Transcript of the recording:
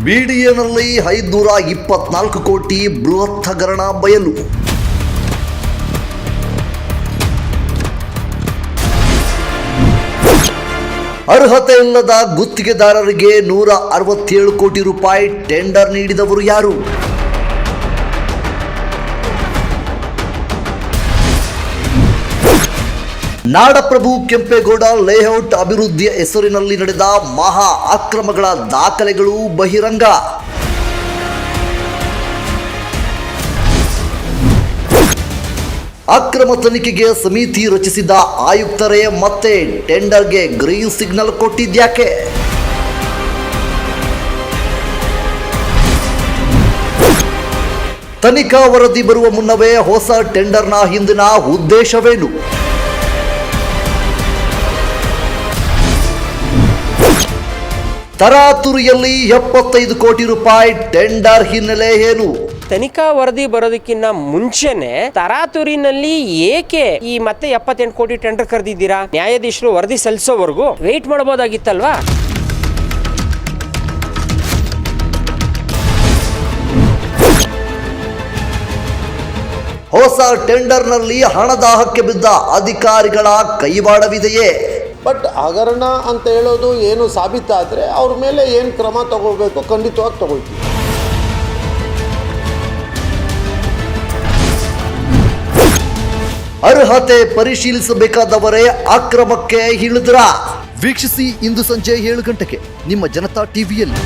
ಬಿಡಿಎನಲ್ಲಿ 524 ಕೋಟಿ ಬೃಹತ್ ಹಗರಣ ಬಯಲು. ಅರ್ಹತೆ ಇಲ್ಲದ ಗುತ್ತಿಗೆದಾರರಿಗೆ 167 ಕೋಟಿ ರೂಪಾಯಿ ಟೆಂಡರ್ ನೀಡಿದವರು ಯಾರು? ನಾಡಪ್ರಭು ಕೆಂಪೇಗೌಡ ಲೇಔಟ್ ಅಭಿವೃದ್ಧಿಯ ಹೆಸರಿನಲ್ಲಿ ನಡೆದ ಮಹಾ ಅಕ್ರಮಗಳ ದಾಖಲೆಗಳು ಬಹಿರಂಗ. ಅಕ್ರಮ ತನಿಖೆಗೆ ಸಮಿತಿ ರಚಿಸಿದ ಆಯುಕ್ತರೇ ಮತ್ತೆ ಟೆಂಡರ್ಗೆ ಗ್ರೀನ್ ಸಿಗ್ನಲ್ ಕೊಟ್ಟಿದ್ಯಾಕೆ? ತನಿಖಾ ವರದಿ ಬರುವ ಮುನ್ನವೇ ಹೊಸ ಟೆಂಡರ್ನ ಹಿಂದಿನ ಉದ್ದೇಶವೇನು? ತರಾತುರಿಯಲ್ಲಿ 75 ಕೋಟಿ ರೂಪಾಯಿ ಟೆಂಡರ್ ಹಿನ್ನೆಲೆ ಏನು? ತನಿಖಾ ವರದಿ ಬರೋದಕ್ಕಿಂತ ಮುಂಚೆನೆ ತರಾತುರಿನಲ್ಲಿ ಏಕೆ ಈ ಮತ್ತೆ 78 ಕೋಟಿ ಟೆಂಡರ್ ಕರೆದಿದ್ದೀರಾ? ನ್ಯಾಯಾಧೀಶರು ವರದಿ ಸಲ್ಲಿಸೋವರೆಗೂ ವೇಟ್ ಮಾಡಬಹುದಾಗಿತ್ತಲ್ವಾ? ಹೊಸ ಟೆಂಡರ್ನಲ್ಲಿ ಹಣದಾಹಕ್ಕೆ ಬಿದ್ದ ಅಧಿಕಾರಿಗಳ ಕೈವಾಡವಿದೆಯೇ? ಬಟ್ ಹಗರಣ ಅಂತ ಹೇಳೋದು ಏನು ಸಾಬೀತಾದರೆ ಅವ್ರ ಮೇಲೆ ಏನು ಕ್ರಮ ತಗೋಬೇಕು ಖಂಡಿತವಾಗಿ ತಗೊಳ್ತೀವಿ. ಅರ್ಹತೆ ಪರಿಶೀಲಿಸಬೇಕಾದವರೇ ಅಕ್ರಮಕ್ಕೆ ಇಳಿದ್ರ? ವೀಕ್ಷಿಸಿ ಇಂದು ಸಂಜೆ 7 ಗಂಟೆಗೆ ನಿಮ್ಮ ಜನತಾ ಟಿವಿಯಲ್ಲಿ.